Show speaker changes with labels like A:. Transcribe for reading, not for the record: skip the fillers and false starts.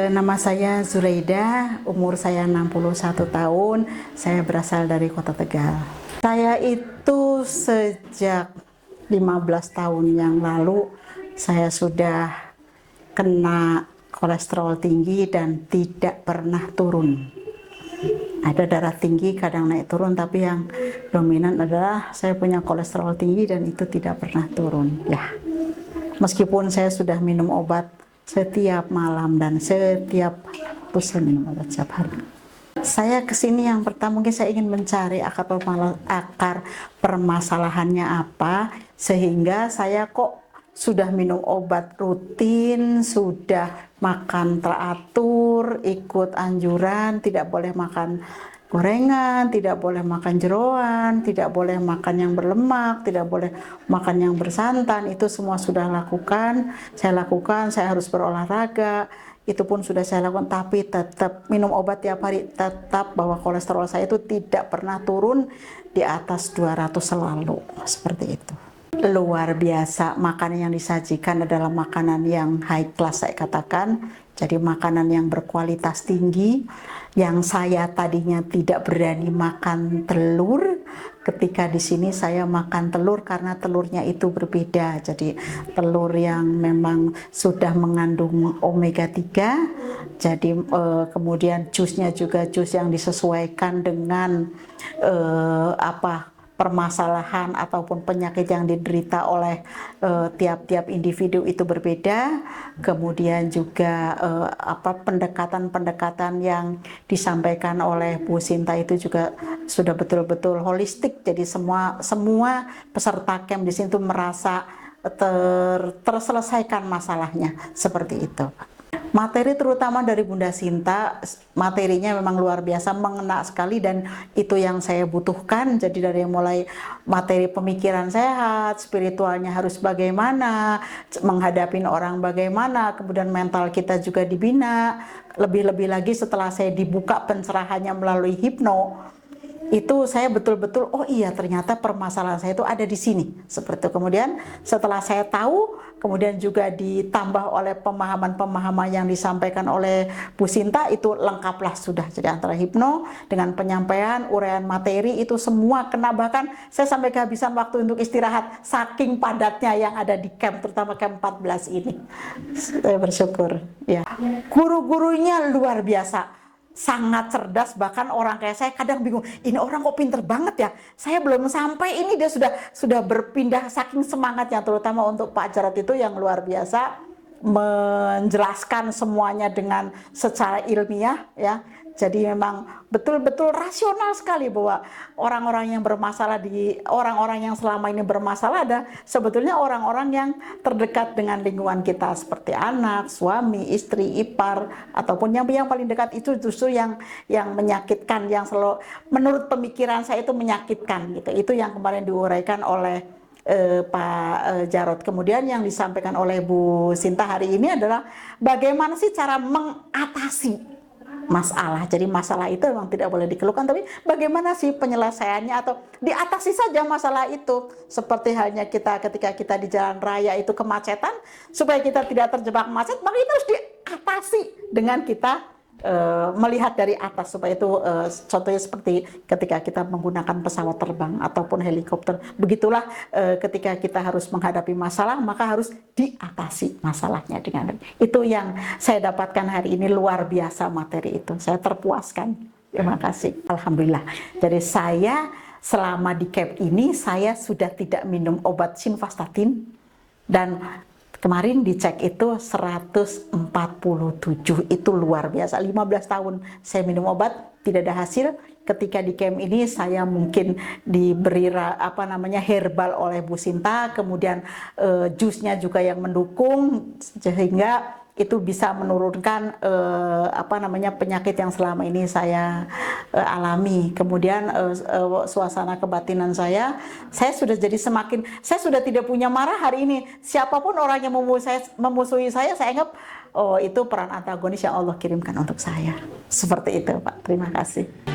A: Nama saya Zuraida, umur saya 61 tahun, saya berasal dari Kota Tegal. Saya itu sejak 15 tahun yang lalu, saya sudah kena kolesterol tinggi dan tidak pernah turun. Ada darah tinggi, kadang naik turun, tapi yang dominan adalah saya punya kolesterol tinggi dan itu tidak pernah turun. Ya, meskipun saya sudah minum obat setiap malam dan setiap saya minum obat setiap hari. Saya kesini yang pertama mungkin saya ingin mencari akar permasalahannya apa, sehingga saya kok sudah minum obat rutin, sudah makan teratur, ikut anjuran, tidak boleh makan gorengan, tidak boleh makan jeroan, tidak boleh makan yang berlemak, tidak boleh makan yang bersantan. Itu semua sudah saya lakukan, saya harus berolahraga, itu pun sudah saya lakukan, tapi tetap minum obat tiap hari, tetap bahwa kolesterol saya itu tidak pernah turun di atas 200 selalu, seperti itu. Luar biasa, makanan yang disajikan adalah makanan yang high class, saya katakan. Jadi makanan yang berkualitas tinggi, yang saya tadinya tidak berani makan telur. Ketika di sini saya makan telur karena telurnya itu berbeda. Jadi telur yang memang sudah mengandung omega 3. Jadi kemudian jusnya juga jus yang disesuaikan dengan permasalahan ataupun penyakit yang diderita oleh tiap-tiap individu itu berbeda. Kemudian juga pendekatan-pendekatan yang disampaikan oleh Bu Sinta itu juga sudah betul-betul holistik. Jadi semua peserta camp di sini tuh merasa terselesaikan masalahnya, seperti itu. Materi terutama dari Bunda Sinta, materinya memang luar biasa, mengena sekali, dan itu yang saya butuhkan. Jadi dari mulai materi pemikiran sehat, spiritualnya harus bagaimana, menghadapi orang bagaimana, kemudian mental kita juga dibina. Lebih-lebih lagi setelah saya dibuka pencerahannya melalui hipno, itu saya betul-betul, oh iya ternyata permasalahan saya itu ada di sini, seperti itu. Kemudian setelah saya tahu, kemudian juga ditambah oleh pemahaman-pemahaman yang disampaikan oleh Bu Sinta, itu lengkaplah sudah. Jadi antara hipno dengan penyampaian, uraian materi itu semua kena, bahkan saya sampai kehabisan waktu untuk istirahat saking padatnya yang ada di camp, terutama camp 14 ini. Saya bersyukur ya. Guru-gurunya luar biasa, sangat cerdas, bahkan orang kayak saya kadang bingung, ini orang kok pinter banget ya, saya belum sampai ini dia sudah berpindah, saking semangatnya. Terutama untuk Pak Jarod itu yang luar biasa, menjelaskan semuanya dengan secara ilmiah ya. Jadi memang betul-betul rasional sekali bahwa orang-orang yang bermasalah, orang-orang yang selama ini bermasalah ada sebetulnya orang-orang yang terdekat dengan lingkungan kita, seperti anak, suami, istri, ipar, ataupun yang paling dekat itu justru yang menyakitkan, yang selalu menurut pemikiran saya itu menyakitkan gitu. Itu yang kemarin diuraikan oleh Pak Jarod. Kemudian yang disampaikan oleh Bu Sinta hari ini adalah bagaimana sih cara mengatasi masalah. Jadi masalah itu memang tidak boleh dikeluhkan, tapi bagaimana sih penyelesaiannya atau diatasi saja masalah itu. Seperti halnya kita ketika kita di jalan raya itu kemacetan, supaya kita tidak terjebak macet, maka itu harus diatasi dengan kita melihat dari atas, supaya itu contohnya seperti ketika kita menggunakan pesawat terbang ataupun helikopter. Begitulah ketika kita harus menghadapi masalah, maka harus diatasi masalahnya dengan itu. Yang saya dapatkan hari ini luar biasa, materi itu saya terpuaskan. Terima kasih, alhamdulillah. Jadi saya selama di camp ini saya sudah tidak minum obat simvastatin, dan kemarin dicek itu 147, itu luar biasa. 15 tahun saya minum obat, tidak ada hasil. Ketika di camp ini saya mungkin diberi herbal oleh Bu Sinta, kemudian jusnya juga yang mendukung, sehingga itu bisa menurunkan penyakit yang selama ini saya alami. Kemudian suasana kebatinan saya sudah jadi saya sudah tidak punya marah hari ini. Siapapun orang yang memusuhi saya anggap, oh itu peran antagonis yang Allah kirimkan untuk saya. Seperti itu Pak, terima kasih.